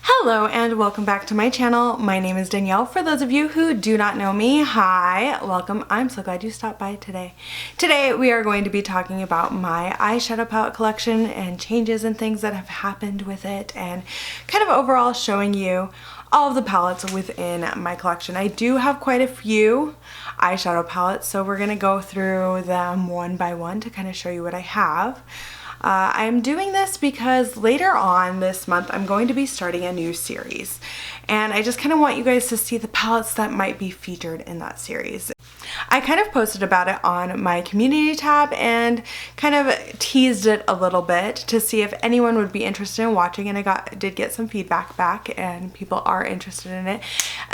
Hello and welcome back to my channel. My name is Danielle. For those of you who do not know me, hi, welcome. I'm so glad you stopped by today. Today we are going to be talking about my eyeshadow palette collection and changes and things that have happened with it, and kind of overall showing you all of the palettes within my collection. I do have quite a few eyeshadow palettes, so we're going to go through them one by one to kind of show you what I have. I'm doing this because later on this month I'm going to be starting a new series, and I just kind of want you guys to see the palettes that might be featured in that series. I kind of posted about it on my community tab and kind of teased it a little bit to see if anyone would be interested in watching, and I did get some feedback back and people are interested in it.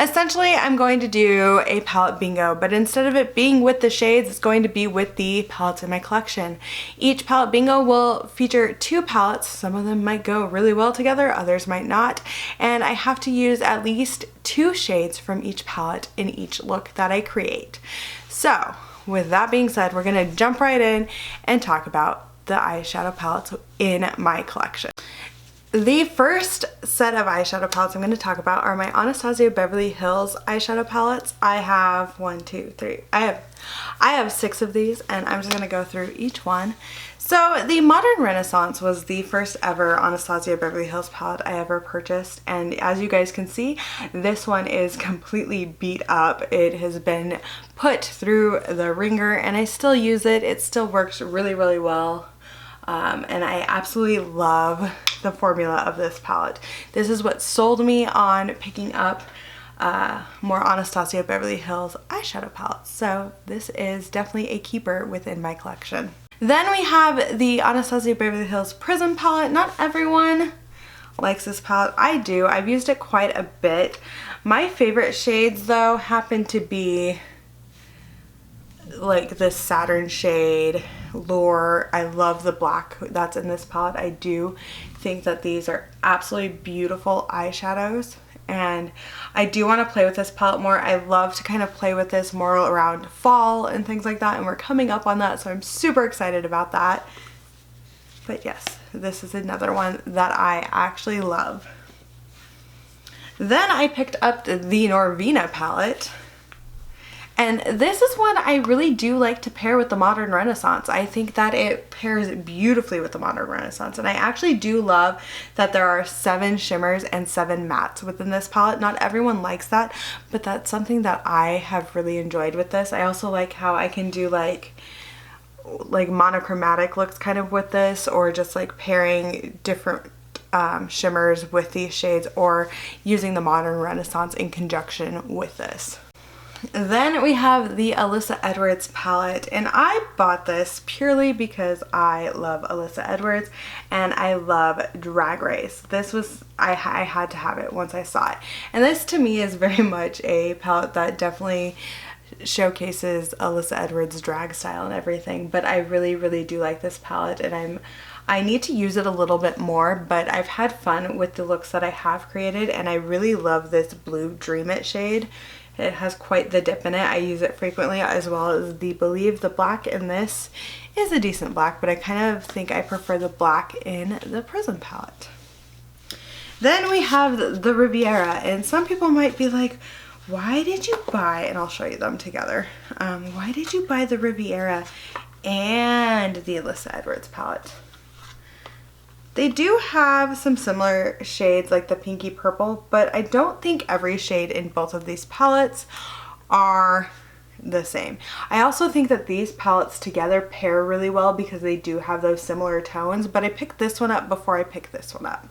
Essentially, I'm going to do a palette bingo, but instead of it being with the shades, it's going to be with the palettes in my collection. Each palette bingo will feature two palettes. Some of them might go really well together, others might not, and I have to use at least two shades from each palette in each look that I create. So with that being said, we're going to jump right in and talk about the eyeshadow palettes in my collection. The first set of eyeshadow palettes I'm going to talk about are my Anastasia Beverly Hills eyeshadow palettes. I have I have 6 of these, and I'm just going to go through each one. So the Modern Renaissance was the first ever Anastasia Beverly Hills palette I ever purchased, and as you guys can see, this one is completely beat up. It has been put through the ringer and I still use it. It still works really, really well. And I absolutely love the formula of this palette. This is what sold me on picking up more Anastasia Beverly Hills eyeshadow palettes. So this is definitely a keeper within my collection. Then we have the Anastasia Beverly Hills Prism palette. Not everyone likes this palette. I do. I've used it quite a bit. My favorite shades though happen to be like this Saturn shade, Lure. I love the black that's in this palette. I do think that these are absolutely beautiful eyeshadows, and I do want to play with this palette more. I love to kind of play with this more around fall and things like that, and we're coming up on that, so I'm super excited about that. But yes, this is another one that I actually love. Then I picked up the Norvina palette, and this is one I really do like to pair with the Modern Renaissance. I think that it pairs beautifully with the Modern Renaissance, and I actually do love that there are 7 shimmers and 7 mattes within this palette. Not everyone likes that, but that's something that I have really enjoyed with this. I also like how I can do like monochromatic looks kind of with this, or just like pairing different shimmers with these shades, or using the Modern Renaissance in conjunction with this. Then we have the Alyssa Edwards palette, and I bought this purely because I love Alyssa Edwards and I love Drag Race. This was, I had to have it once I saw it, and this to me is very much a palette that definitely showcases Alyssa Edwards' drag style and everything, but I really, really do like this palette, and I need to use it a little bit more, but I've had fun with the looks that I have created, and I really love this blue Dream It shade. It has quite the dip in it. I use it frequently, as well as the Believe. The black in this is a decent black, but I kind of think I prefer the black in the Prism palette. Then we have the Riviera, and some people might be like, why did you buy, and I'll show you them together, why did you buy the Riviera and the Alyssa Edwards palette? They do have some similar shades like the pinky purple, but I don't think every shade in both of these palettes are the same. I also think that these palettes together pair really well because they do have those similar tones, but I picked this one up before I picked this one up.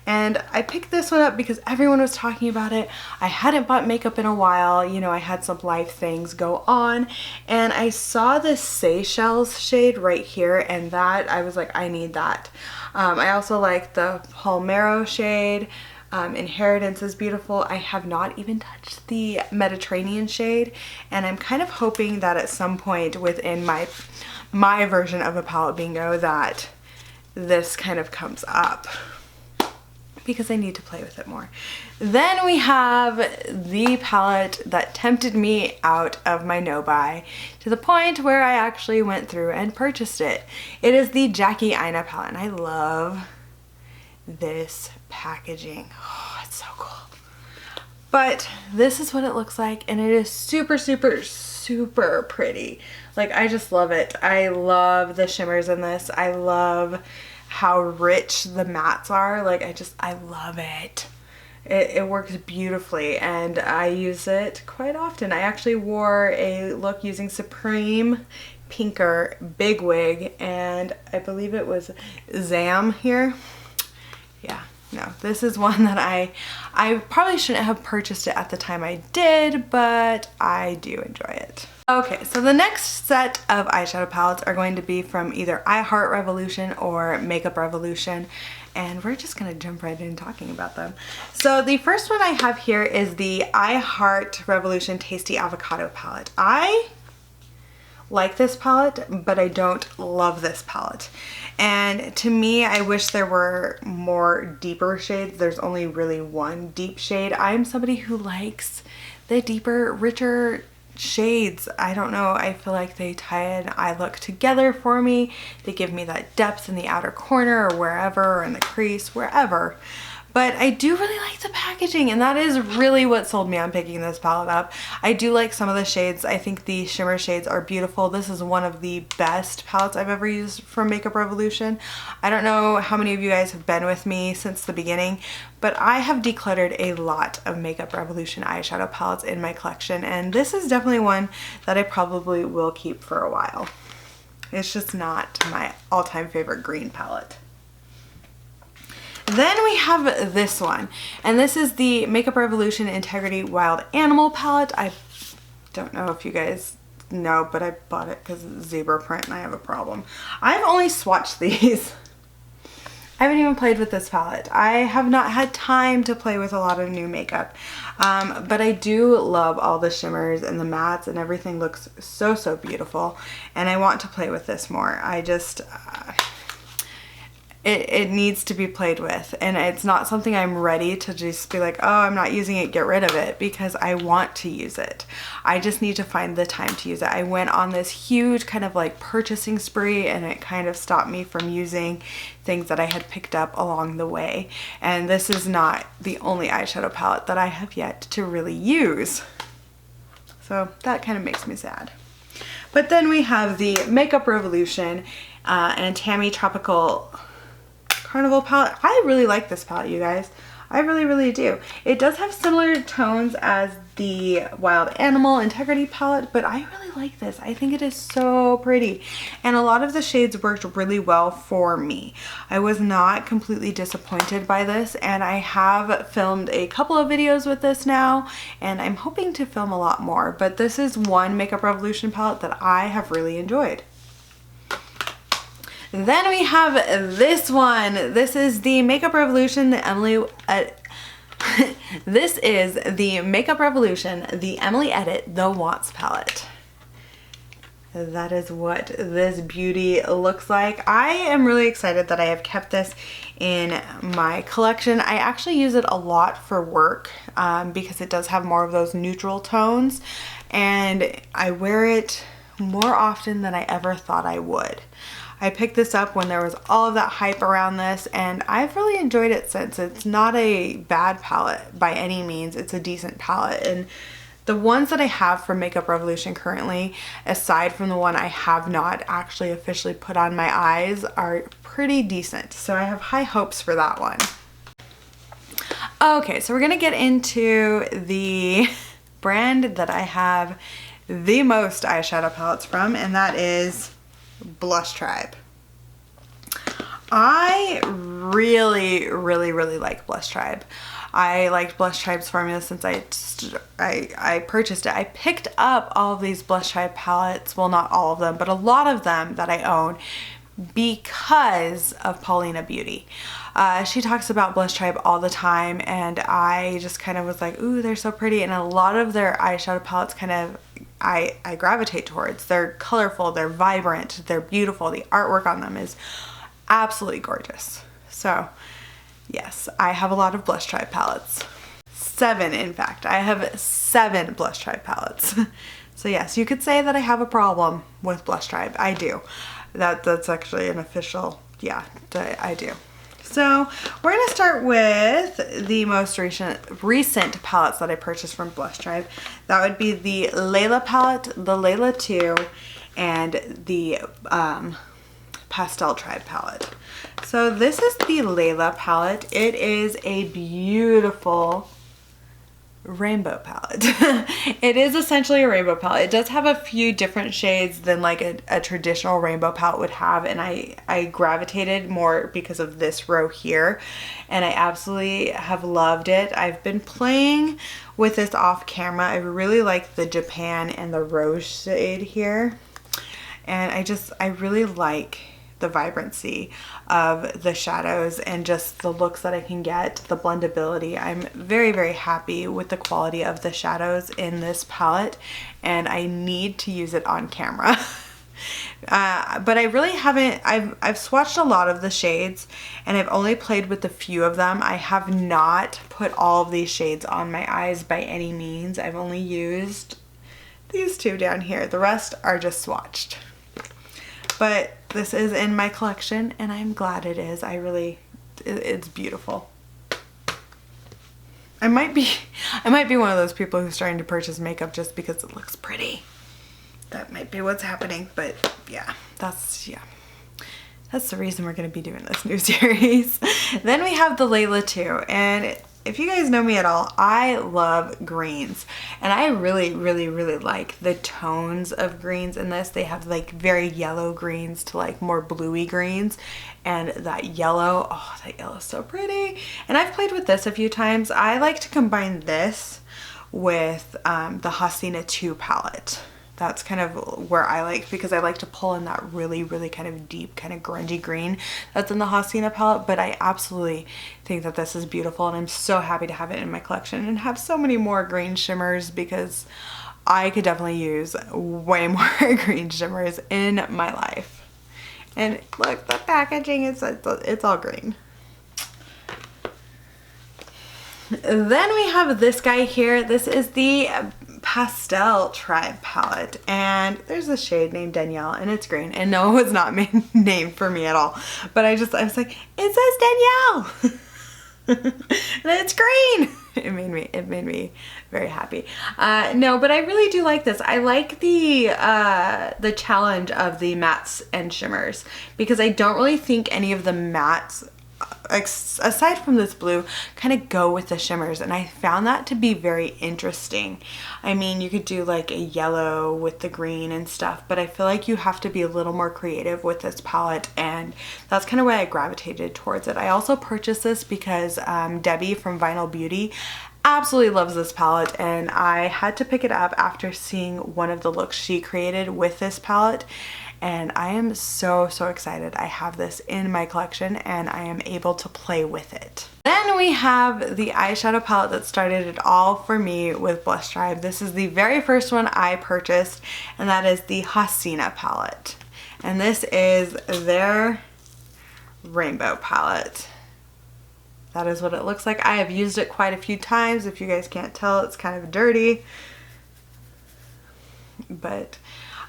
And I picked this one up because everyone was talking about it. I hadn't bought makeup in a while, you know, I had some life things go on, and I saw this Seychelles shade right here, and that I was like, I need that. I also like the Palmero shade. Inheritance is beautiful. I have not even touched the Mediterranean shade, and I'm kind of hoping that at some point within my version of a palette bingo that this kind of comes up, because I need to play with it more. Then we have the palette that tempted me out of my no-buy to the point where I actually went through and purchased it. It is the Jackie Aina palette, and I love this packaging. That's so cool. But this is what it looks like, and it is super, super, super pretty. Like, I just love it. I love the shimmers in this. I love how rich the mattes are. Like, I love it. It works beautifully, and I use it quite often. I actually wore a look using Supreme Pinker Big Wig, and I believe it was Zam here. Yeah, no, this is one that I probably shouldn't have purchased it at the time I did, but I do enjoy it. Okay, so the next set of eyeshadow palettes are going to be from either I Heart Revolution or Makeup Revolution, and we're just gonna jump right in talking about them. So the first one I have here is the I Heart Revolution Tasty Avocado palette. I like this palette, but I don't love this palette. And to me, I wish there were more deeper shades. There's only really one deep shade. I'm somebody who likes the deeper, richer shades. I don't know, I feel like they tie an eye look together for me. They give me that depth in the outer corner or wherever, or in the crease, wherever. But I do really like the packaging, and that is really what sold me on picking this palette up. I do like some of the shades. I think the shimmer shades are beautiful. This is one of the best palettes I've ever used from Makeup Revolution. I don't know how many of you guys have been with me since the beginning, but I have decluttered a lot of Makeup Revolution eyeshadow palettes in my collection, and this is definitely one that I probably will keep for a while. It's just not my all-time favorite green palette. Then we have this one, and this is the Makeup Revolution Integrity Wild Animal palette. I don't know if you guys know, but I bought it because it's zebra print and I have a problem. I've only swatched these. I haven't even played with this palette. I have not had time to play with a lot of new makeup, but I do love all the shimmers and the mattes, and everything looks so, so beautiful, and I want to play with this more. I just... It needs to be played with, and it's not something I'm ready to just be like, oh, I'm not using it, get rid of it, because I want to use it. I just need to find the time to use it. I went on this huge kind of like purchasing spree, and it kind of stopped me from using things that I had picked up along the way. And this is not the only eyeshadow palette that I have yet to really use. So that kind of makes me sad. But then we have the Makeup Revolution and Tammy Tropical Carnival palette. I really like this palette, you guys. I really, really do. It does have similar tones as the Wild Animal Integrity palette, but I really like this. I think it is so pretty, and a lot of the shades worked really well for me. I was not completely disappointed by this, and I have filmed a couple of videos with this now, and I'm hoping to film a lot more, but this is one Makeup Revolution palette that I have really enjoyed. Then we have this one. This is the Makeup Revolution, the Emily... this is the Makeup Revolution, the Emily Edit, the Wants palette. That is what this beauty looks like. I am really excited that I have kept this in my collection. I actually use it a lot for work because it does have more of those neutral tones, and I wear it more often than I ever thought I would. I picked this up when there was all of that hype around this, and I've really enjoyed it since. It's not a bad palette by any means. It's a decent palette, and the ones that I have from Makeup Revolution currently, aside from the one I have not actually officially put on my eyes, are pretty decent. So I have high hopes for that one. Okay, so we're gonna get into the brand that I have the most eyeshadow palettes from, and that is Blush Tribe. I really, really, really like Blush Tribe. I liked Blush Tribe's formula since I purchased it. I picked up all of these Blush Tribe palettes, well, not all of them, but a lot of them that I own because of Paulina Beauty. She talks about Blush Tribe all the time, and I just kind of was like, ooh, they're so pretty, and a lot of their eyeshadow palettes kind of I gravitate towards. They're colorful, they're vibrant, they're beautiful. The artwork on them is absolutely gorgeous. So yes, I have a lot of Blush Tribe palettes. 7, in fact. I have 7 Blush Tribe palettes. So yes, you could say that I have a problem with Blush Tribe. I do. That's actually an official, yeah, I do. So we're going to start with the most recent palettes that I purchased from Blush Tribe. That would be the Leela palette, the Leela 2, and the Pastel Tribe palette. So this is the Leela palette. It is a beautiful rainbow palette. It is essentially a rainbow palette. It does have a few different shades than like a traditional rainbow palette would have, and I gravitated more because of this row here, and I absolutely have loved it. I've been playing with this off camera. I really like the Japan and the Rose shade here, and I really like the vibrancy of the shadows and just the looks that I can get, the blendability. I'm very, very happy with the quality of the shadows in this palette, and I need to use it on camera. But I really haven't, I've swatched a lot of the shades and I've only played with a few of them. I have not put all of these shades on my eyes by any means. I've only used these two down here. The rest are just swatched. But this is in my collection and I'm glad it is. It's beautiful. I might be one of those people who's starting to purchase makeup just because it looks pretty. That might be what's happening, but yeah, that's the reason we're going to be doing this new series. Then we have the Leela 2, and if you guys know me at all, I love greens, and I really, really, really like the tones of greens in this. They have like very yellow greens to like more bluey greens, and that yellow, oh, that yellow is so pretty. And I've played with this a few times. I like to combine this with the Hasina 2 palette. That's kind of where I like, because I like to pull in that really, really kind of deep, kind of grungy green that's in the Hasina palette. But I absolutely think that this is beautiful, and I'm so happy to have it in my collection and have so many more green shimmers, because I could definitely use way more green shimmers in my life. And look, the packaging is, it's all green. Then we have this guy here. This is the Pastel Tribe palette, and there's a shade named Danielle, and it's green, and no, it was not named for me at all, but I was like, it says Danielle and it's green. It made me very happy. No, but I really do like this. I like the challenge of the mattes and shimmers, because I don't really think any of the mattes, aside from this blue, kind of go with the shimmers, and I found that to be very interesting. I mean, you could do like a yellow with the green and stuff, but I feel like you have to be a little more creative with this palette, and that's kind of why I gravitated towards it. I also purchased this because Debbie from Vinyl Beauty absolutely loves this palette, and I had to pick it up after seeing one of the looks she created with this palette. And I am so, so excited. I have this in my collection and I am able to play with it. Then we have the eyeshadow palette that started it all for me with Blush Tribe. This is the very first one I purchased, and that is the Hasina palette. And this is their rainbow palette. That is what it looks like. I have used it quite a few times. If you guys can't tell, it's kind of dirty. But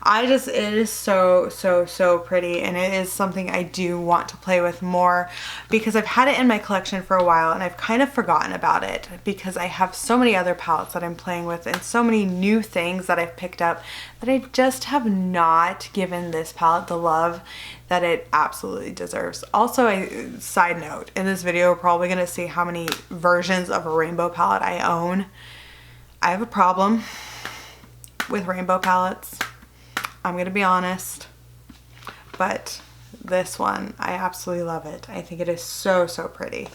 it is so, so, so pretty, and it is something I do want to play with more, because I've had it in my collection for a while and I've kind of forgotten about it, because I have so many other palettes that I'm playing with and so many new things that I've picked up that I just have not given this palette the love that it absolutely deserves. Also, a side note, in this video we're probably going to see how many versions of a rainbow palette I own. I have a problem with rainbow palettes. I'm gonna be honest, but this one, I absolutely love it. I think it is so, so pretty.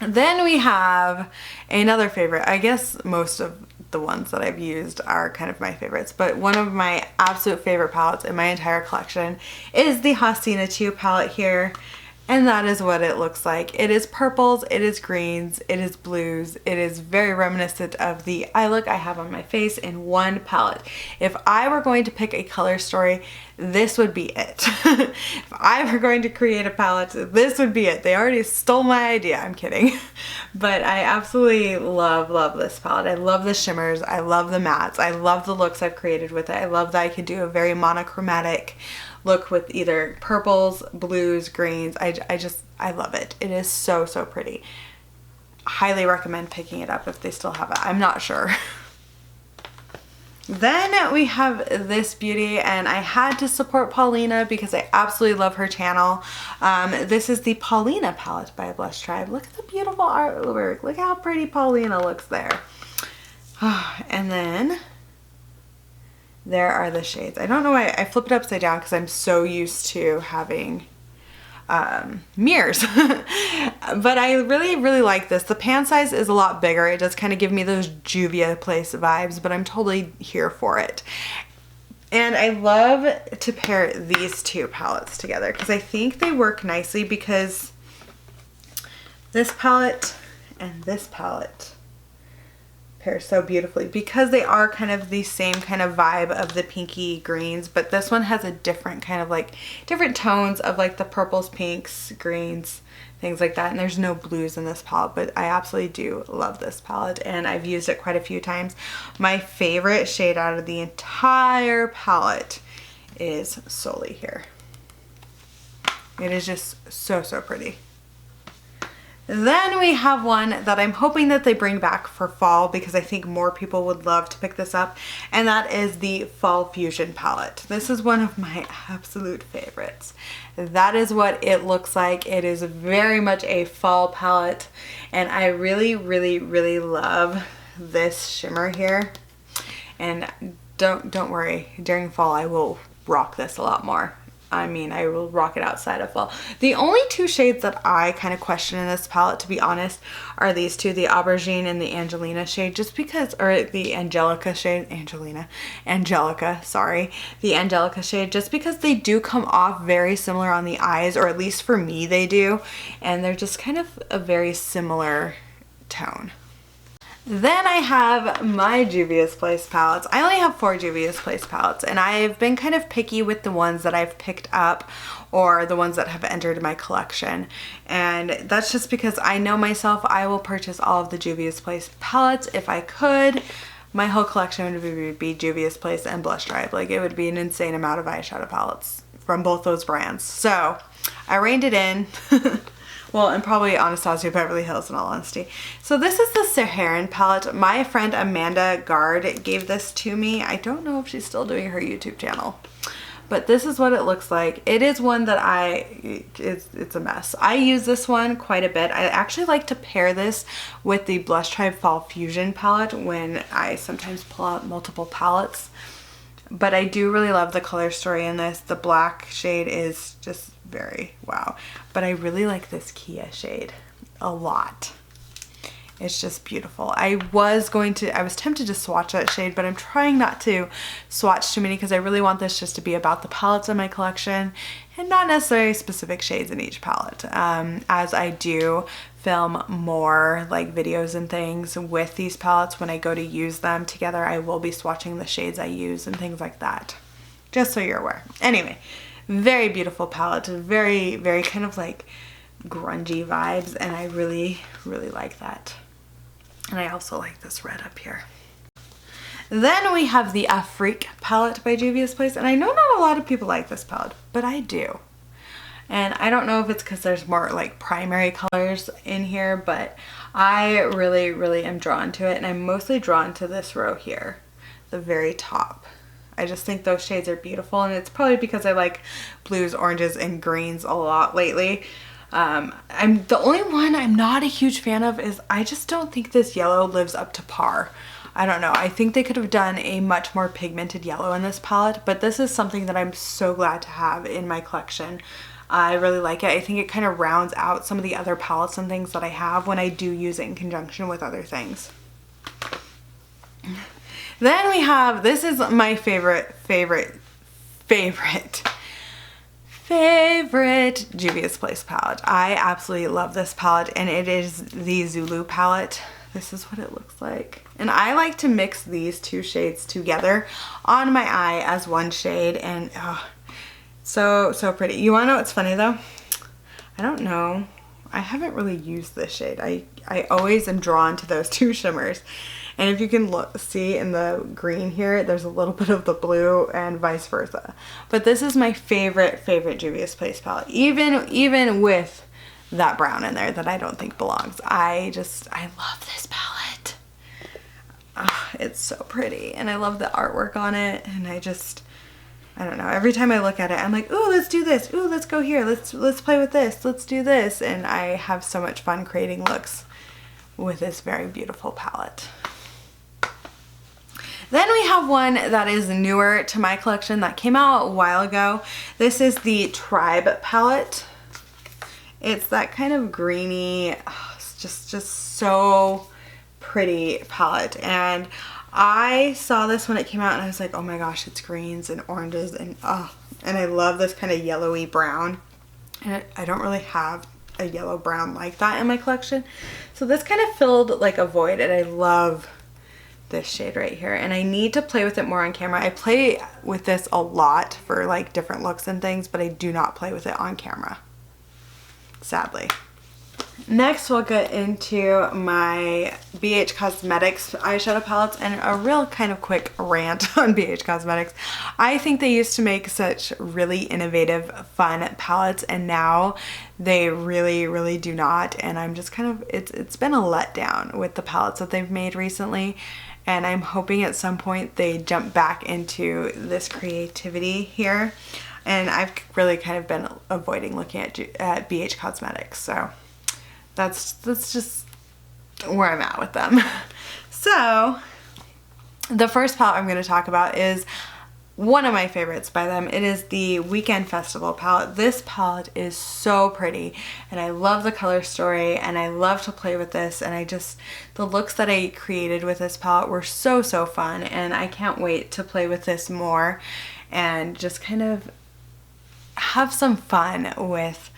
Then we have another favorite. I guess most of the ones that I've used are kind of my favorites, but one of my absolute favorite palettes in my entire collection is the Hasina 2 palette here. And that is what it looks like. It is purples, it is greens, it is blues. It is very reminiscent of the eye look I have on my face in one palette. If I were going to pick a color story, this would be it. If I were going to create a palette, this would be it. They already stole my idea. I'm kidding. But I absolutely love, love this palette. I love the shimmers. I love the mattes. I love the looks I've created with it. I love that I could do a very monochromatic look with either purples, blues, greens. I love it. It is so, so pretty. Highly recommend picking it up if they still have it. I'm not sure. Then we have this beauty, and I had to support Paulina because I absolutely love her channel. This is the Paulina palette by Blush Tribe. Look at the beautiful artwork. Look how pretty Paulina looks there. And then there are the shades. I don't know why I flipped it upside down because I'm so used to having mirrors. But I really like this. The pan size is a lot bigger. It does kind of give me those Juvia Place vibes, but I'm totally here for it. And I love to pair these two palettes together because I think they work nicely, because this palette and this palette pair so beautifully because they are kind of the same kind of vibe of the pinky greens, but this one has a different kind of like different tones of like the purples, pinks, greens, things like that. And there's no blues in this palette, but I absolutely do love this palette and I've used it quite a few times. My favorite shade out of the entire palette is solely here. It is just so, so pretty. Then we have one that I'm hoping that they bring back for fall because I think more people would love to pick this up, and that is the Fall Fusion palette. This is one of my absolute favorites. That is what it looks like. It is very much a fall palette, and I really love this shimmer here. And don't worry, during fall I will rock this a lot more. I mean, I will rock it outside of fall. The only two shades that I kind of question in this palette, to be honest, are these two, the Aubergine and the Angelina shade, just because, or the Angelica shade, Angelica, sorry, the Angelica shade, just because they do come off very similar on the eyes, or at least for me they do, and they're just kind of a very similar tone. Then I have my Juvia's Place palettes. I only have 4 Juvia's Place palettes, and I've been kind of picky with the ones that I've picked up or the ones that have entered my collection. And that's just because I know myself, I will purchase all of the Juvia's Place palettes if I could. My whole collection would be Juvia's Place and Blush Tribe. Like, it would be an insane amount of eyeshadow palettes from both those brands. So I reined it in. Well, and probably Anastasia Beverly Hills in all honesty. So this is the Saharan palette. My friend Amanda Gard gave this to me. I don't know if she's still doing her YouTube channel, but this is what it looks like. It is one that it's a mess. I use this one quite a bit. I actually like to pair this with the Blush Tribe Fall Fusion palette when I sometimes pull out multiple palettes. But I do really love the color story in this. The black shade is just very wow. But I really like this Kia shade a lot. It's just beautiful. I was tempted to swatch that shade, but I'm trying not to swatch too many because I really want this just to be about the palettes in my collection and not necessarily specific shades in each palette. As I do film more like videos and things with these palettes, when I go to use them together, I will be swatching the shades I use and things like that, just so you're aware. Anyway, very beautiful palette, very kind of like grungy vibes, and I really like that. And I also like this red up here. Then we have the Afrique palette by Juvia's Place, and I know not a lot of people like this palette, but I do. And I don't know if it's because there's more like primary colors in here, but I really am drawn to it, and I'm mostly drawn to this row here, the very top. I just think those shades are beautiful, and it's probably because I like blues, oranges, and greens a lot lately. The only one I'm not a huge fan of is I just don't think this yellow lives up to par. I don't know. I think they could have done a much more pigmented yellow in this palette, but this is something that I'm so glad to have in my collection. I really like it. I think it kind of rounds out some of the other palettes and things that I have when I do use it in conjunction with other things. Then we have, this is my favorite Juvia's Place palette. I absolutely love this palette, and it is the Zulu palette. This is what it looks like. And I like to mix these two shades together on my eye as one shade, and oh, so pretty. You wanna know what's funny though? I don't know. I haven't really used this shade. I always am drawn to those two shimmers. And if you can see in the green here, there's a little bit of the blue and vice versa. But this is my favorite Juvia's Place palette. Even with that brown in there that I don't think belongs. I love this palette. It's so pretty. And I love the artwork on it. And I don't know. Every time I look at it, I'm like, ooh, let's do this. Ooh, let's go here. Let's play with this. Let's do this. And I have so much fun creating looks with this very beautiful palette. Then we have one that is newer to my collection that came out a while ago. This is the Tribe palette. It's that kind of greeny, it's just so pretty palette. And I saw this when it came out and I was like, oh my gosh, it's greens and oranges and I love this kind of yellowy brown. And I don't really have a yellow brown like that in my collection. So this kind of filled like a void, and I love this shade right here. And I need to play with it more on camera. I play with this a lot for like different looks and things, but I do not play with it on camera, sadly. Next, we'll get into my BH Cosmetics eyeshadow palettes, and a real kind of quick rant on BH Cosmetics. I think they used to make such really innovative, fun palettes, and now they really do not. And I'm just kind of, it's been a letdown with the palettes that they've made recently. And I'm hoping at some point they jump back into this creativity here. And I've really kind of been avoiding looking at BH Cosmetics, so that's just where I'm at with them. So the first palette I'm going to talk about is one of my favorites by them. It is the Weekend Festival palette. This palette is so pretty, and I love the color story, and I love to play with this, and the looks that I created with this palette were so fun, and I can't wait to play with this more and just kind of have some fun with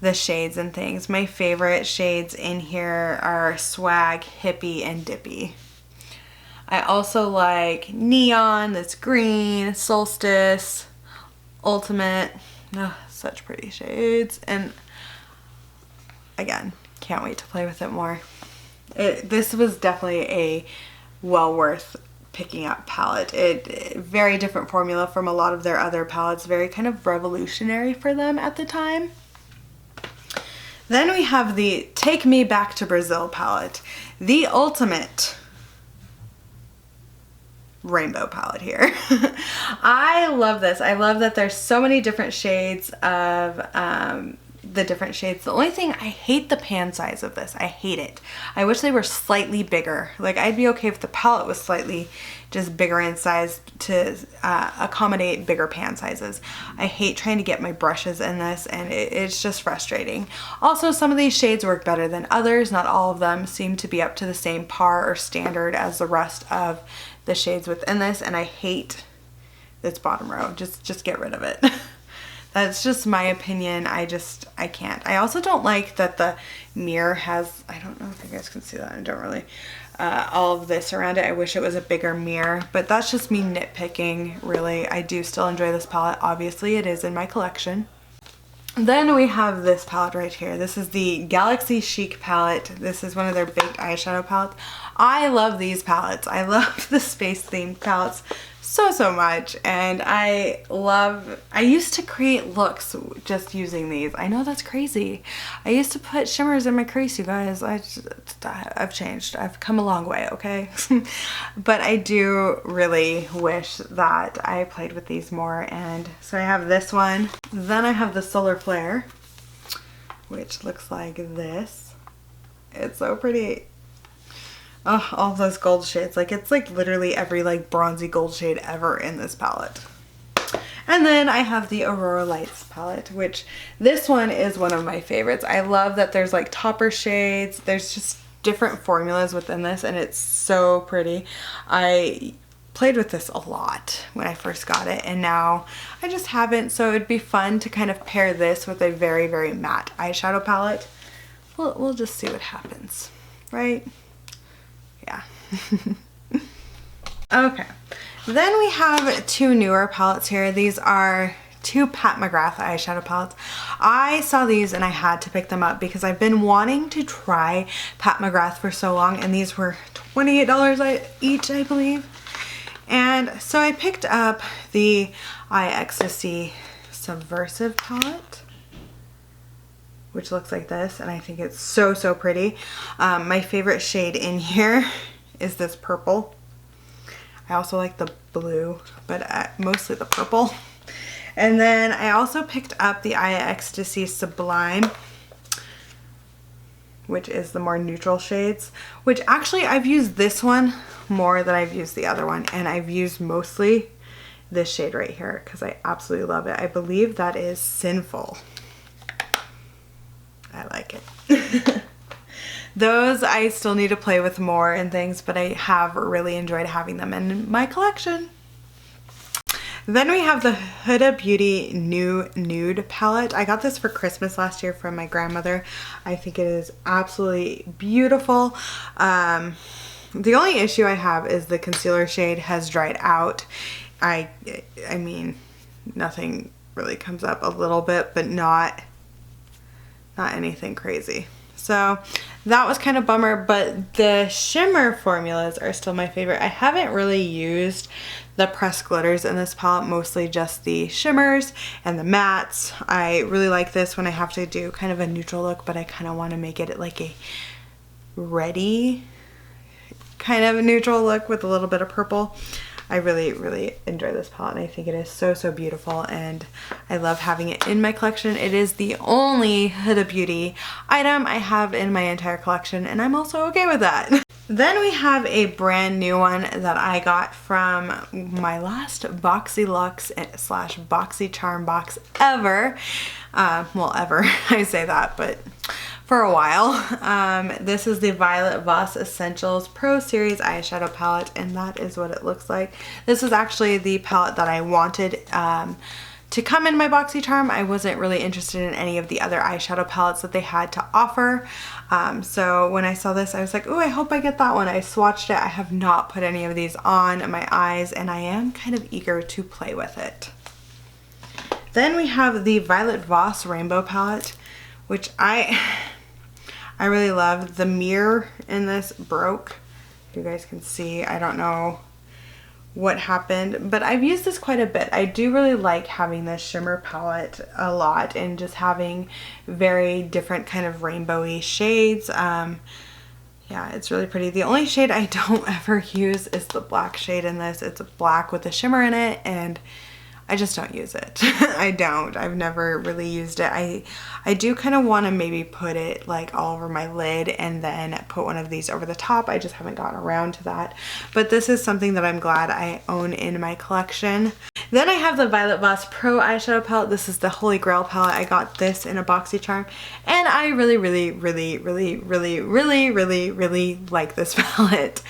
the shades and things. My favorite shades in here are Swag, Hippie, and Dippy. I also like Neon, this green, Solstice, Ultimate. Oh, such pretty shades. And again, can't wait to play with it more. This was definitely a well worth picking up palette. Very different formula from a lot of their other palettes. Very kind of revolutionary for them at the time. Then we have the Take Me Back to Brazil palette. The ultimate rainbow palette here. I love this. I love that there's so many different shades of the different shades. The only thing, I hate the pan size of this. I hate it. I wish they were slightly bigger. Like, I'd be okay if the palette was slightly just bigger in size to accommodate bigger pan sizes. I hate trying to get my brushes in this, and it's just frustrating. Also, some of these shades work better than others. Not all of them seem to be up to the same par or standard as the rest of the shades within this, and I hate this bottom row. Just get rid of it. That's just my opinion. I can't. I also don't like that the mirror has, I don't know if you guys can see that, I don't really, all of this around it. I wish it was a bigger mirror, but that's just me nitpicking, really. I do still enjoy this palette. Obviously, it is in my collection. Then we have this palette right here. This is the Galaxy Chic palette. This is one of their baked eyeshadow palettes. I love these palettes. I love the space themed palettes so much, and I used to create looks just using these. I know that's crazy. I used to put shimmers in my crease, you guys. I've changed. I've come a long way, okay? But I do really wish that I played with these more. And so I have this one. Then I have the Solar Flare, which looks like this. It's so pretty. Oh, all those gold shades. Like, it's like literally every like bronzy gold shade ever in this palette. And then I have the Aurora Lights palette, which this one is one of my favorites. I love that there's like topper shades. There's just different formulas within this, and it's so pretty. I played with this a lot when I first got it, and now I just haven't. So it'd be fun to kind of pair this with a very matte eyeshadow palette. We'll just see what happens, right? Yeah. Okay. Then we have two newer palettes here. These are two Pat McGrath eyeshadow palettes. I saw these and I had to pick them up because I've been wanting to try Pat McGrath for so long, and these were $28 each, I believe. And so I picked up the iXSC Subversive palette, which looks like this, and I think it's so, so pretty. My favorite shade in here is this purple. I also like the blue, but mostly the purple. And then I also picked up the Ecstasy Sublime, which is the more neutral shades, which actually I've used this one more than I've used the other one, and I've used mostly this shade right here because I absolutely love it. I believe that is Sinful. I like it. Those I still need to play with more and things, but I have really enjoyed having them in my collection. Then we have the Huda Beauty Nude Palette. I got this for Christmas last year from my grandmother. I think it is absolutely beautiful. The only issue I have is the concealer shade has dried out. I mean, nothing really comes up, a little bit, but not anything crazy. So that was kind of bummer, but the shimmer formulas are still my favorite. I haven't really used the pressed glitters in this palette, mostly just the shimmers and the mattes. I really like this when I have to do kind of a neutral look, but I kind of want to make it like a ready kind of a neutral look with a little bit of purple. I really, really enjoy this palette, and I think it is so, so beautiful, and I love having it in my collection. It is the only Huda Beauty item I have in my entire collection, and I'm also okay with that. Then we have a brand new one that I got from my last Boxyluxe / BoxyCharm box ever. Well, ever, I say that, but for a while. This is the Violet Voss Essentials Pro Series Eyeshadow Palette, and that is what it looks like. This is actually the palette that I wanted to come in my BoxyCharm. I wasn't really interested in any of the other eyeshadow palettes that they had to offer. So when I saw this, I was like, oh, I hope I get that one. I swatched it. I have not put any of these on my eyes, and I am kind of eager to play with it. Then we have the Violet Voss Rainbow Palette, which I really love. The mirror in this broke. You guys can see, I don't know what happened, but I've used this quite a bit. I do really like having this shimmer palette a lot and just having very different kind of rainbowy shades. Yeah, it's really pretty. The only shade I don't ever use is the black shade in this. It's black with a shimmer in it, and I just don't use it. I don't. I've never really used it. I do kind of want to maybe put it like all over my lid and then put one of these over the top. I just haven't gotten around to that. But this is something that I'm glad I own in my collection. Then I have the Violet Voss Pro Eyeshadow Palette. This is the Holy Grail palette. I got this in a BoxyCharm, and I really, really, really, really, really, really, really, really like this palette.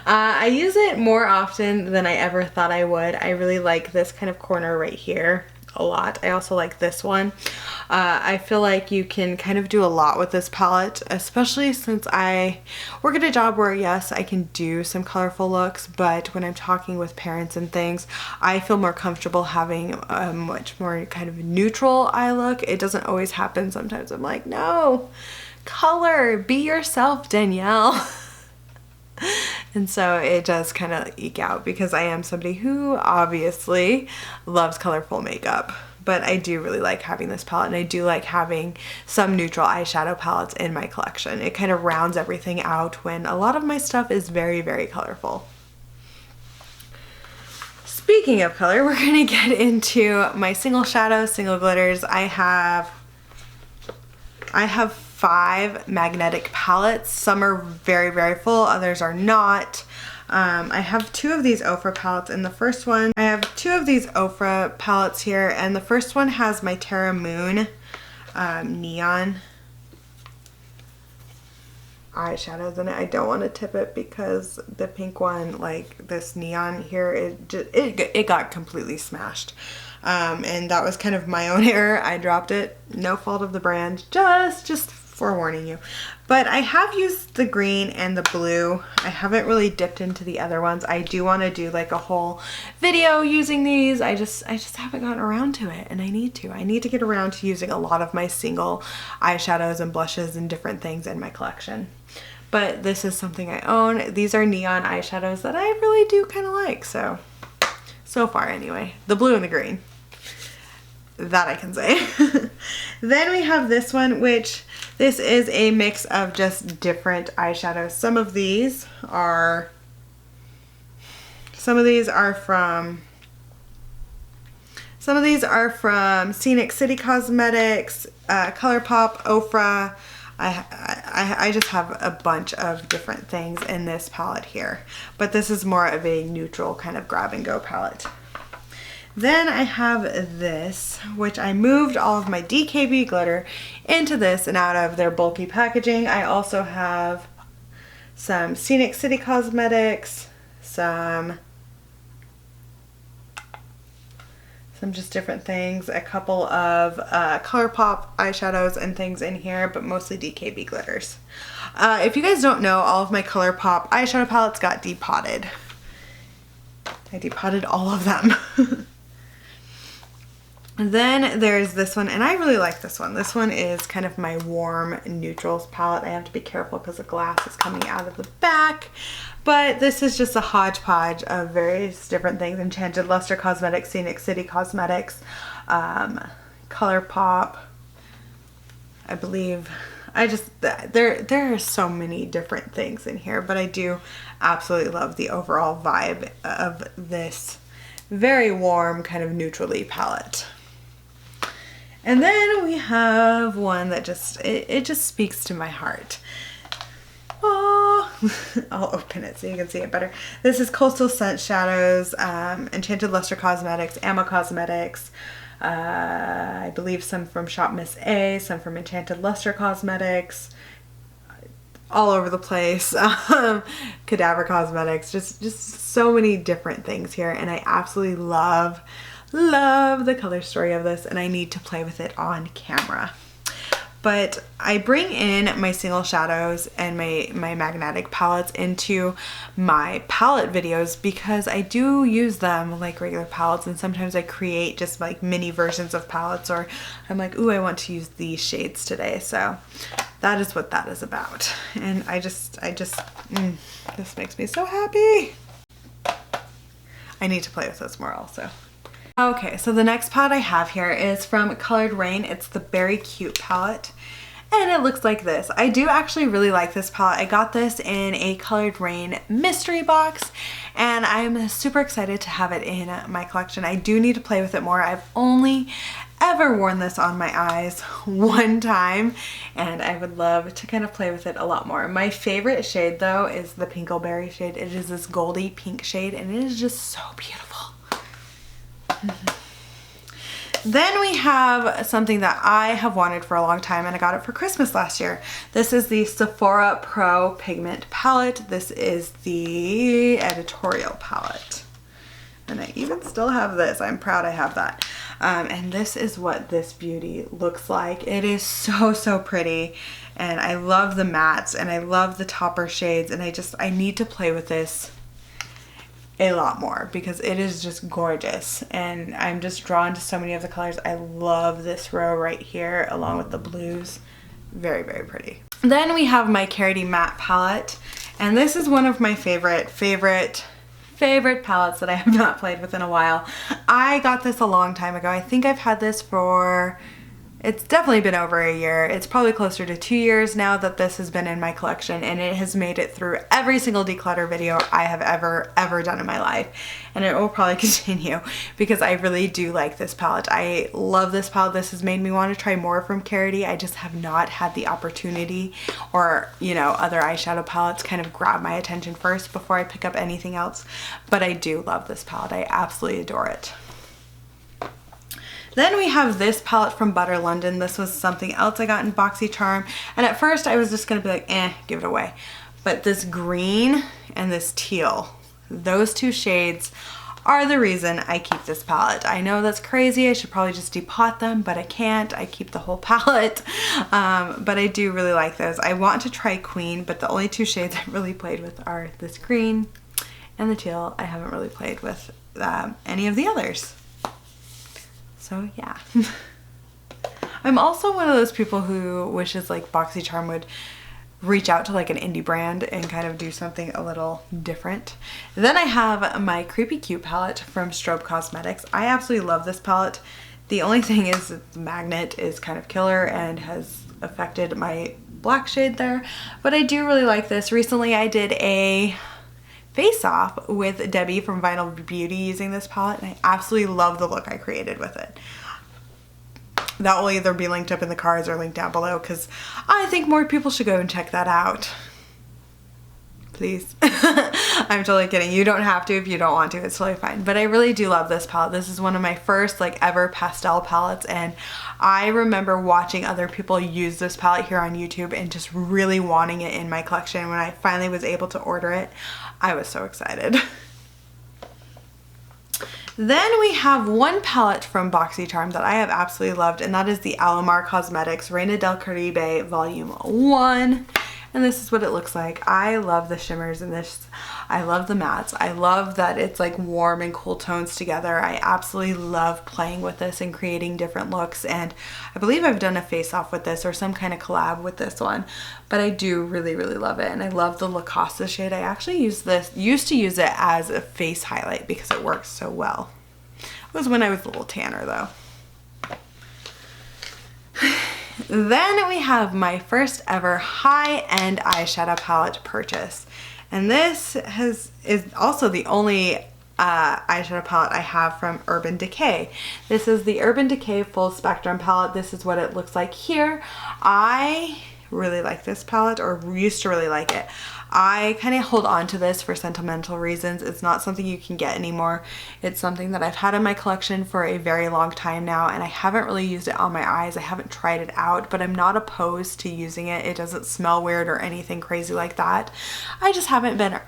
I use it more often than I ever thought I would. I really like this kind of corner right here a lot. I also like this one. I feel like you can kind of do a lot with this palette, especially since I work at a job where, yes, I can do some colorful looks, but when I'm talking with parents and things, I feel more comfortable having a much more kind of neutral eye look. It doesn't always happen. Sometimes I'm like, no, color, be yourself, Danielle. And so it does kind of eke out because I am somebody who obviously loves colorful makeup. But I do really like having this palette, and I do like having some neutral eyeshadow palettes in my collection. It kind of rounds everything out when a lot of my stuff is very, very colorful. Speaking of color, we're going to get into my single shadows, single glitters. I have 5 magnetic palettes. Some are very, very full, others are not. I have 2 of these Ofra palettes. In the first one, I have 2 of these Ofra palettes here, and the first one has my Terra Moon neon eyeshadows in it. I don't want to tip it because the pink one, like this neon here, it got completely smashed. And that was kind of my own error. I dropped it. No fault of the brand. Just forewarning you. But I have used the green and the blue. I haven't really dipped into the other ones. I do want to do like a whole video using these. I just haven't gotten around to it, and I need to. I need to get around to using a lot of my single eyeshadows and blushes and different things in my collection. But this is something I own. These are neon eyeshadows that I really do kind of like. So far anyway. The blue and the green. That I can say. Then we have this one, which this is a mix of just different eyeshadows. Some of these are from Scenic City Cosmetics, ColourPop, Ofra. I just have a bunch of different things in this palette here, but this is more of a neutral kind of grab and go palette. Then I have this, which I moved all of my DKB glitter into this and out of their bulky packaging. I also have some Scenic City Cosmetics, some just different things, a couple of ColourPop eyeshadows and things in here, but mostly DKB glitters. If you guys don't know, all of my ColourPop eyeshadow palettes got depotted. I depotted all of them. Then there's this one, and I really like this one. This one is kind of my warm neutrals palette. I have to be careful because the glass is coming out of the back. But this is just a hodgepodge of various different things. Enchanted Luster Cosmetics, Scenic City Cosmetics, ColourPop, I believe. There are so many different things in here, but I do absolutely love the overall vibe of this very warm kind of neutrally palette. And then we have one that it just speaks to my heart. Oh, I'll open it so you can see it better. This is Coastal Scent Shadows, Enchanted Luster Cosmetics, Amma Cosmetics, I believe some from Shop Miss A, some from Enchanted Luster Cosmetics, all over the place. Cadaver Cosmetics, just so many different things here, and I absolutely love the color story of this, and I need to play with it on camera. But I bring in my single shadows and my magnetic palettes into my palette videos because I do use them like regular palettes, and sometimes I create just like mini versions of palettes, or I'm like, ooh, I want to use these shades today. So that is what that is about. And this makes me so happy. I need to play with this more also. Okay, so the next palette I have here is from Colored Raine. It's the Berry Cute palette, and it looks like this. I do actually really like this palette. I got this in a Colored Raine mystery box, and I'm super excited to have it in my collection. I do need to play with it more. I've only ever worn this on my eyes one time, and I would love to kind of play with it a lot more. My favorite shade though is the Pinkleberry shade. It is this goldy pink shade, and it is just so beautiful. Then we have something that I have wanted for a long time, and I got it for Christmas last year. This is the Sephora Pro Pigment Palette. This is the Editorial Palette. And I even still have this. I'm proud I have that. And this is what this beauty looks like. It is so pretty. And I love the mattes, and I love the topper shades, and I need to play with this a lot more because it is just gorgeous, and I'm just drawn to so many of the colors. I love this row right here along with the blues. Very pretty. Then we have my Carity Matte palette, and this is one of my favorite palettes that I have not played with in a while. I got this a long time ago. I think I've had this for, it's definitely been over a year. It's probably closer to 2 years now that this has been in my collection, and it has made it through every single declutter video I have ever done in my life. And it will probably continue because I really do like this palette. I love this palette. This has made me want to try more from Carity. I just have not had the opportunity, or, you know, other eyeshadow palettes kind of grab my attention first before I pick up anything else. But I do love this palette. I absolutely adore it. Then we have this palette from Butter London. This was something else I got in BoxyCharm, and at first I was just gonna be like, give it away. But this green and this teal, those two shades are the reason I keep this palette. I know that's crazy. I should probably just depot them, but I can't. I keep the whole palette. But I do really like those. I want to try Queen, but the only two shades I've really played with are this green and the teal. I haven't really played with any of the others. So yeah. I'm also one of those people who wishes like BoxyCharm would reach out to like an indie brand and kind of do something a little different. Then I have my Creepy Cute palette from Strobe Cosmetics. I absolutely love this palette. The only thing is that the magnet is kind of killer and has affected my black shade there, but I do really like this. Recently I did a face off with Debbie from Vinyl Beauty using this palette, and I absolutely love the look I created with it. That will either be linked up in the cards or linked down below because I think more people should go and check that out. Please. I'm totally kidding. You don't have to if you don't want to. It's totally fine. But I really do love this palette. This is one of my first like ever pastel palettes, and I remember watching other people use this palette here on YouTube and just really wanting it in my collection. When I finally was able to order it, I was so excited. Then we have one palette from BoxyCharm that I have absolutely loved, and that is the Alomar Cosmetics Reina del Caribe Volume 1. And this is what it looks like. I love the shimmers in this. I love the mattes. I love that it's like warm and cool tones together. I absolutely love playing with this and creating different looks, and I believe I've done a face off with this or some kind of collab with this one, but I do really love it. And I love the Lacoste shade. I actually used to use it as a face highlight because it works so well. It was when I was a little tanner though. Then we have my first ever high-end eyeshadow palette purchase. And this is also the only eyeshadow palette I have from Urban Decay. This is the Urban Decay Full Spectrum palette. This is what it looks like here. I really like this palette, or used to really like it. I kind of hold on to this for sentimental reasons. It's not something you can get anymore. It's something that I've had in my collection for a very long time now, and I haven't really used it on my eyes. I haven't tried it out, but I'm not opposed to using it. It doesn't smell weird or anything crazy like that. I just haven't been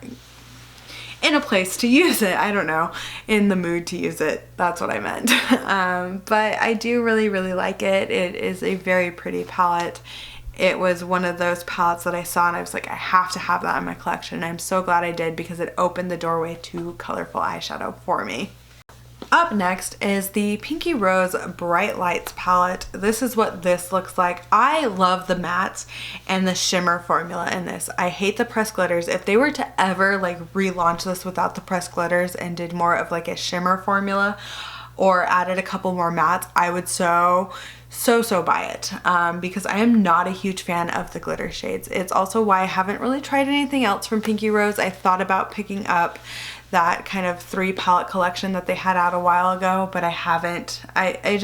in a place to use it. I don't know, in the mood to use it. That's what I meant. But I do really like it. It is a very pretty palette. It was one of those palettes that I saw and I was like, I have to have that in my collection. And I'm so glad I did because it opened the doorway to colorful eyeshadow for me. Up next is the Pinky Rose Bright Lights palette. This is what this looks like. I love the mattes and the shimmer formula in this. I hate the pressed glitters. If they were to ever like relaunch this without the pressed glitters and did more of like a shimmer formula or added a couple more mattes, I would so buy it, because I am not a huge fan of the glitter shades. It's also why I haven't really tried anything else from Pinky Rose. I thought about picking up that kind of 3 palette collection that they had out a while ago, but I haven't. I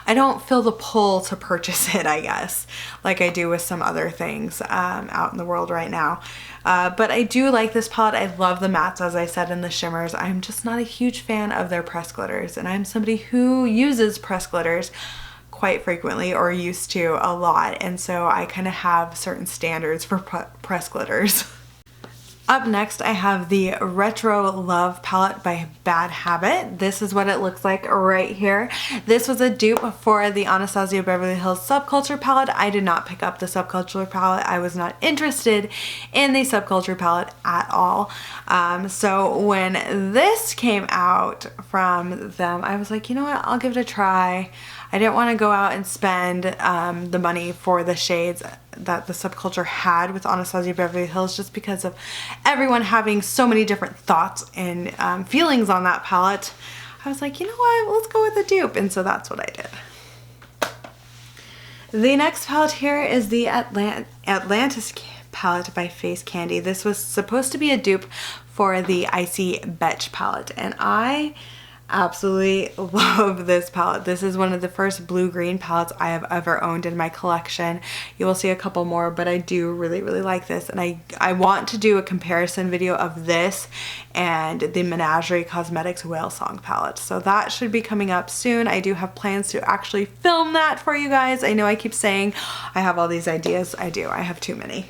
don't feel the pull to purchase it, I guess, like I do with some other things out in the world right now. But I do like this palette. I love the mattes, as I said, and the shimmers. I'm just not a huge fan of their pressed glitters, and I'm somebody who uses pressed glitters quite frequently, or used to a lot, and so I kind of have certain standards for pressed glitters. Up next, I have the Retro Love palette by Bad Habit. This is what it looks like right here. This was a dupe for the Anastasia Beverly Hills Subculture palette. I did not pick up the Subculture palette. I was not interested in the Subculture palette at all. So when this came out from them, I was like, you know what, I'll give it a try. I didn't want to go out and spend the money for the shades that the Subculture had with Anastasia Beverly Hills, just because of everyone having so many different thoughts and feelings on that palette. I was like, you know what, let's go with the dupe, and so that's what I did. The next palette here is the Atlantis palette by Face Candy. This was supposed to be a dupe for the Icy Betch palette, and I absolutely love this palette. This is one of the first blue-green palettes I have ever owned in my collection. You will see a couple more, but I do really like this, and I want to do a comparison video of this and the Menagerie Cosmetics Whale Song palette. So that should be coming up soon. I do have plans to actually film that for you guys. I know I keep saying I have all these ideas. I do. I have too many.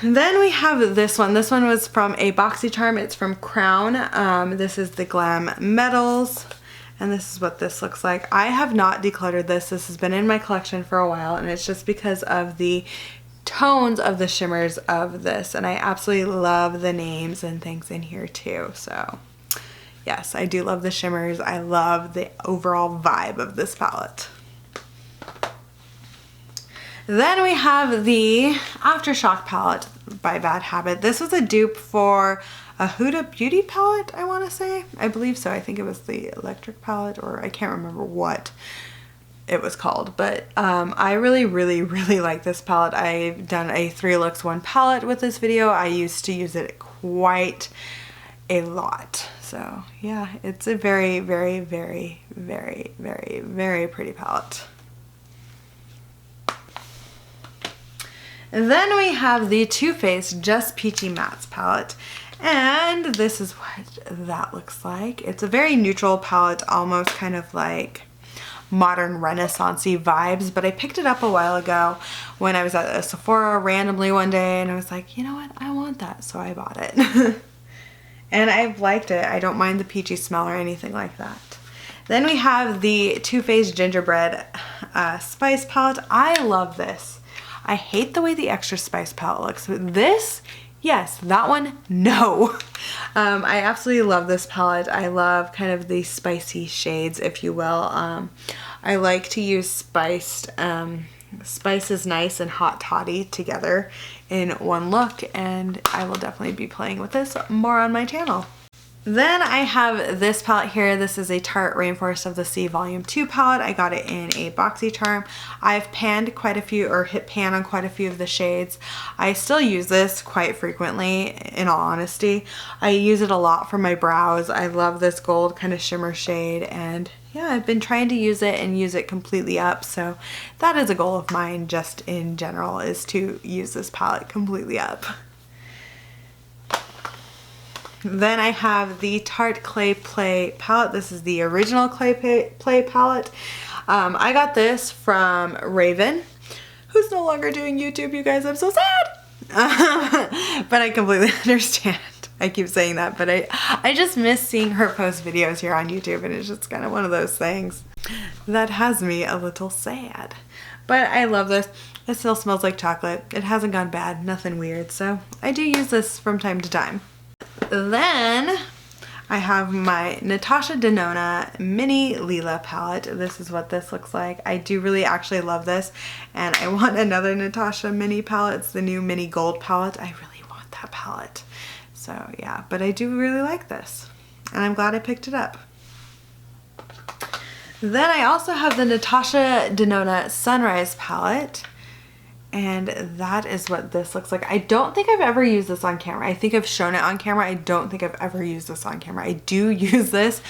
Then we have this one. This one was from a BoxyCharm. It's from Crown. This is the Glam Metals. And this is what this looks like. I have not decluttered this. This has been in my collection for a while, and it's just because of the tones of the shimmers of this. And I absolutely love the names and things in here too. So yes, I do love the shimmers. I love the overall vibe of this palette. Then we have the Aftershock palette by Bad Habit. This was a dupe for a Huda Beauty palette, I want to say. I believe so. I think it was the electric palette, or I can't remember what it was called. But I really like this palette. I've done a 3 looks 1 palette with this video. I used to use it quite a lot. So yeah, it's a very pretty palette. And then we have the Too Faced Just Peachy Mattes palette. And this is what that looks like. It's a very neutral palette, almost kind of like modern renaissance-y vibes, but I picked it up a while ago when I was at a Sephora randomly one day, and I was like, you know what, I want that, so I bought it. And I've liked it. I don't mind the peachy smell or anything like that. Then we have the Too Faced Gingerbread Spice palette. I love this. I hate the way the Extra Spice palette looks. This, yes. That one, no. I absolutely love this palette. I love kind of the spicy shades, if you will. I like to use spiced, Spice is Nice and Hot Toddy together in one look, and I will definitely be playing with this more on my channel. Then I have this palette here. This is a Tarte Rainforest of the Sea Volume 2 palette. I got it in a BoxyCharm. I've panned quite a few, or hit pan on quite a few of the shades. I still use this quite frequently, in all honesty. I use it a lot for my brows. I love this gold kind of shimmer shade, and yeah, I've been trying to use it and use it completely up. So that is a goal of mine just in general, is to use this palette completely up. Then I have the Tarte Clay Play palette. This is the original Clay Play palette. I got this from Raven, who's no longer doing YouTube, you guys. I'm so sad. But I completely understand. I keep saying that, but I just miss seeing her post videos here on YouTube, and it's just kind of one of those things that has me a little sad. But I love this. It still smells like chocolate. It hasn't gone bad, nothing weird. So I do use this from time to time. Then I have my Natasha Denona Mini Leela palette. This is what this looks like. I do really actually love this, and I want another Natasha mini palette. It's the new mini gold palette. I really want that palette. So yeah, but I do really like this, and I'm glad I picked it up. Then I also have the Natasha Denona Sunrise palette. And that is what this looks like. I don't think I've ever used this on camera. I think I've shown it on camera. I don't think I've ever used this on camera. I do use this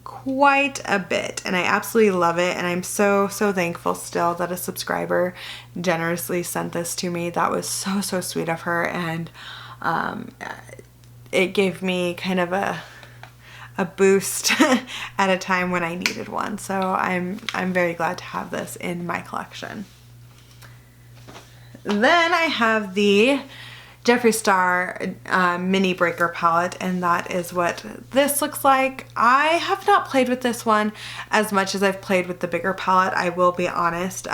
quite a bit, and I absolutely love it. And I'm so thankful still that a subscriber generously sent this to me. That was so sweet of her, and it gave me kind of a boost at a time when I needed one. So I'm very glad to have this in my collection. Then I have the Jeffree Star Mini Breaker palette, and that is what this looks like. I have not played with this one as much as I've played with the bigger palette, I will be honest.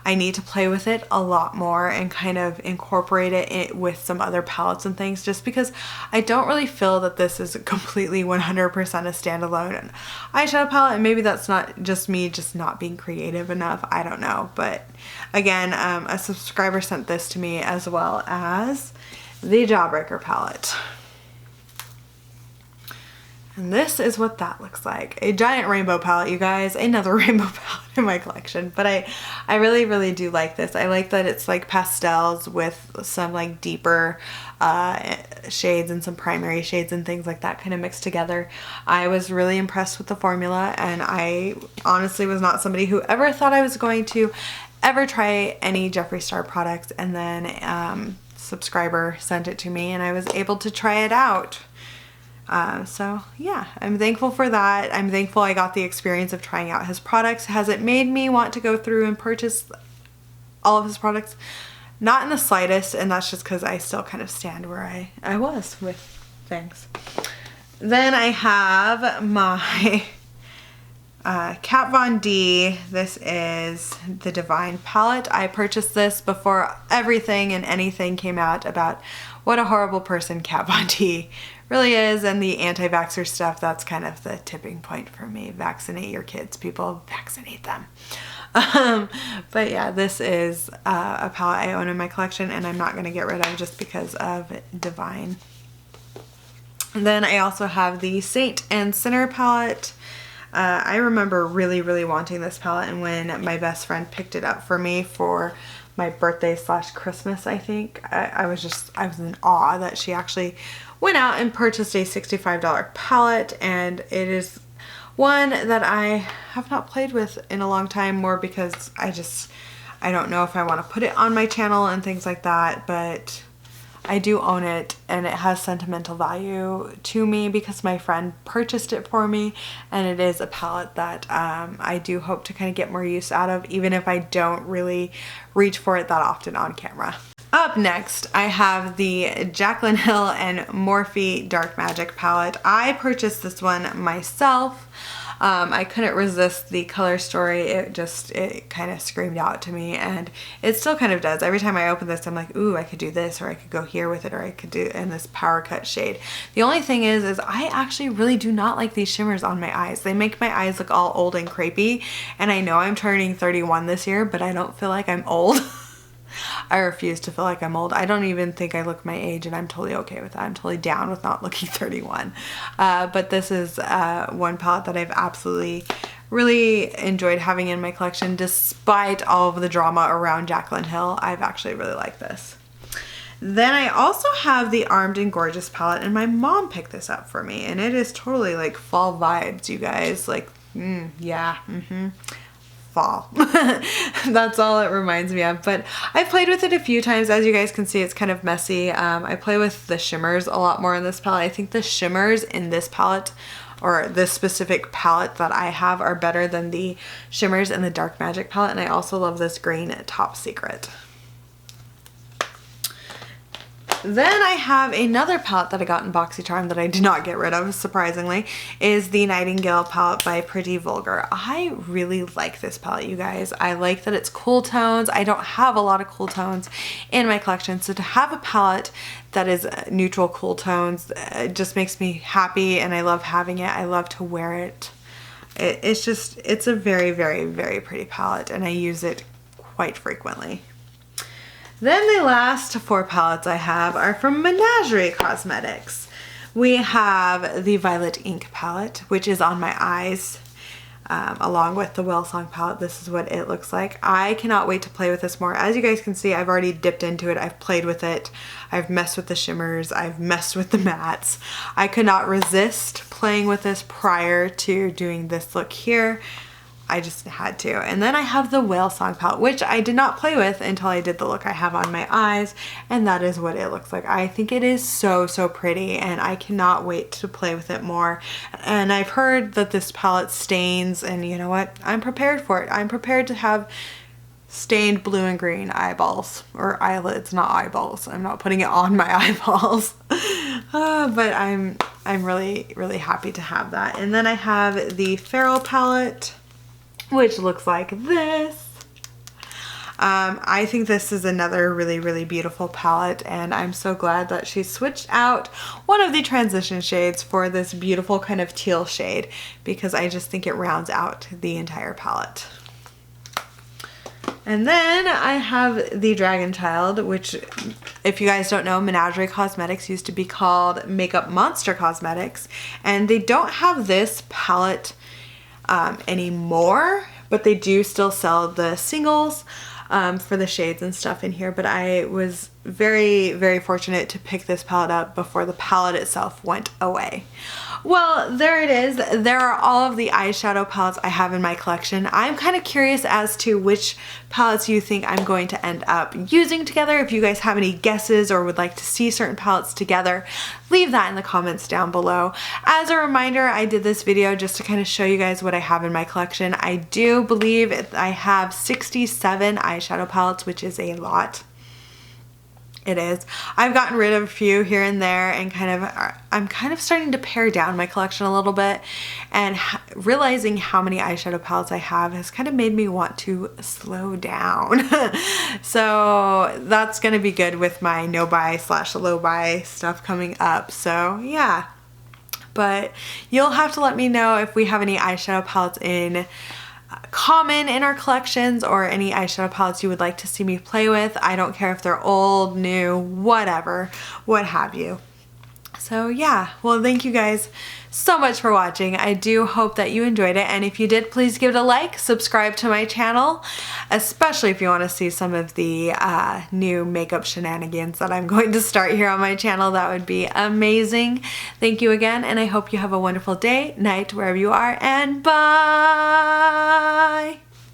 I need to play with it a lot more and kind of incorporate it with some other palettes and things, just because I don't really feel that this is completely 100% a standalone eyeshadow palette, and maybe that's not just me just not being creative enough, I don't know. But again, a subscriber sent this to me, as well as the Jawbreaker palette. And this is what that looks like. A giant rainbow palette, you guys. Another rainbow palette in my collection. But I really do like this. I like that it's like pastels with some like deeper shades and some primary shades and things like that kind of mixed together. I was really impressed with the formula, and I honestly was not somebody who ever thought I was going to ever try any Jeffree Star products, and then subscriber sent it to me and I was able to try it out. So yeah, I'm thankful for that. I'm thankful I got the experience of trying out his products. Has it made me want to go through and purchase all of his products? Not in the slightest, and that's just because I still kind of stand where I was with things. Then I have my Kat Von D. This is the Divine palette. I purchased this before everything and anything came out about what a horrible person Kat Von D really is, and the anti-vaxxer stuff. That's kind of the tipping point for me. Vaccinate your kids, people. Vaccinate them. But yeah, this is a palette I own in my collection and I'm not going to get rid of just because of Divine. And then I also have the Saint and Sinner palette. I remember really wanting this palette, and when my best friend picked it up for me for my birthday / Christmas, I think, I was in awe that she actually went out and purchased a $65 palette, and it is one that I have not played with in a long time, more because I don't know if I want to put it on my channel and things like that, but I do own it and it has sentimental value to me because my friend purchased it for me, and it is a palette that I do hope to kind of get more use out of, even if I don't really reach for it that often on camera. Up next, I have the Jaclyn Hill and Morphe Dark Magic palette. I purchased this one myself. I couldn't resist the color story. It kind of screamed out to me, and it still kind of does. Every time I open this, I'm like, ooh, I could do this, or I could go here with it, or I could do it in this power cut shade. The only thing is I actually really do not like these shimmers on my eyes. They make my eyes look all old and crepey, and I know I'm turning 31 this year, but I don't feel like I'm old. I refuse to feel like I'm old. I don't even think I look my age, and I'm totally okay with that. I'm totally down with not looking 31. But this is one palette that I've absolutely really enjoyed having in my collection, despite all of the drama around Jaclyn Hill. I've actually really liked this. Then I also have the Armed and Gorgeous palette, and my mom picked this up for me, and it is totally like fall vibes, you guys. Like, fall. That's all it reminds me of. But I played with it a few times. As you guys can see, it's kind of messy. I play with the shimmers a lot more in this palette. I think the shimmers in this palette, or this specific palette that I have, are better than the shimmers in the Dark Magic palette. And I also love this green Top Secret. Then I have another palette that I got in BoxyCharm that I did not get rid of, surprisingly, is the Nightingale palette by Pretty Vulgar. I really like this palette, you guys. I like that it's cool tones. I don't have a lot of cool tones in my collection, so to have a palette that is neutral cool tones, it just makes me happy, and I love having it. I love to wear it. It's a very pretty palette, and I use it quite frequently. Then the last 4 palettes I have are from Menagerie Cosmetics. We have the Violet Ink palette, which is on my eyes, along with the Well Song palette. This is what it looks like. I cannot wait to play with this more. As you guys can see, I've already dipped into it. I've played with it. I've messed with the shimmers. I've messed with the mattes. I could not resist playing with this prior to doing this look here. I just had to. And then I have the Whale Song palette, which I did not play with until I did the look I have on my eyes, and that is what it looks like. I think it is so pretty, and I cannot wait to play with it more. And I've heard that this palette stains, and you know what? I'm prepared for it. I'm prepared to have stained blue and green eyeballs, or eyelids, not eyeballs. I'm not putting it on my eyeballs. But I'm really happy to have that. And then I have the Feral palette, which looks like this. I think this is another really beautiful palette, and I'm so glad that she switched out one of the transition shades for this beautiful kind of teal shade, because I just think it rounds out the entire palette. And then I have the Dragon Child, which, if you guys don't know, Menagerie Cosmetics used to be called Makeup Monster Cosmetics, and they don't have this palette anymore, but they do still sell the singles for the shades and stuff in here. But I was very fortunate to pick this palette up before the palette itself went away. Well, there it is. There are all of the eyeshadow palettes I have in my collection. I'm kind of curious as to which palettes you think I'm going to end up using together. If you guys have any guesses or would like to see certain palettes together, leave that in the comments down below. As a reminder, I did this video just to kind of show you guys what I have in my collection. I do believe I have 67 eyeshadow palettes, which is a lot. it is. I've gotten rid of a few here and there and I'm kind of starting to pare down my collection a little bit, and realizing how many eyeshadow palettes I have has kind of made me want to slow down. So that's going to be good with my no buy / low buy stuff coming up. So yeah, but you'll have to let me know if we have any eyeshadow palettes in common in our collections, or any eyeshadow palettes you would like to see me play with. I don't care if they're old, new, whatever, what have you. So yeah, well, thank you guys so much for watching. I do hope that you enjoyed it, and if you did, please give it a like, subscribe to my channel, especially if you want to see some of the new makeup shenanigans that I'm going to start here on my channel. That would be amazing. Thank you again, and I hope you have a wonderful day, night, wherever you are, and bye!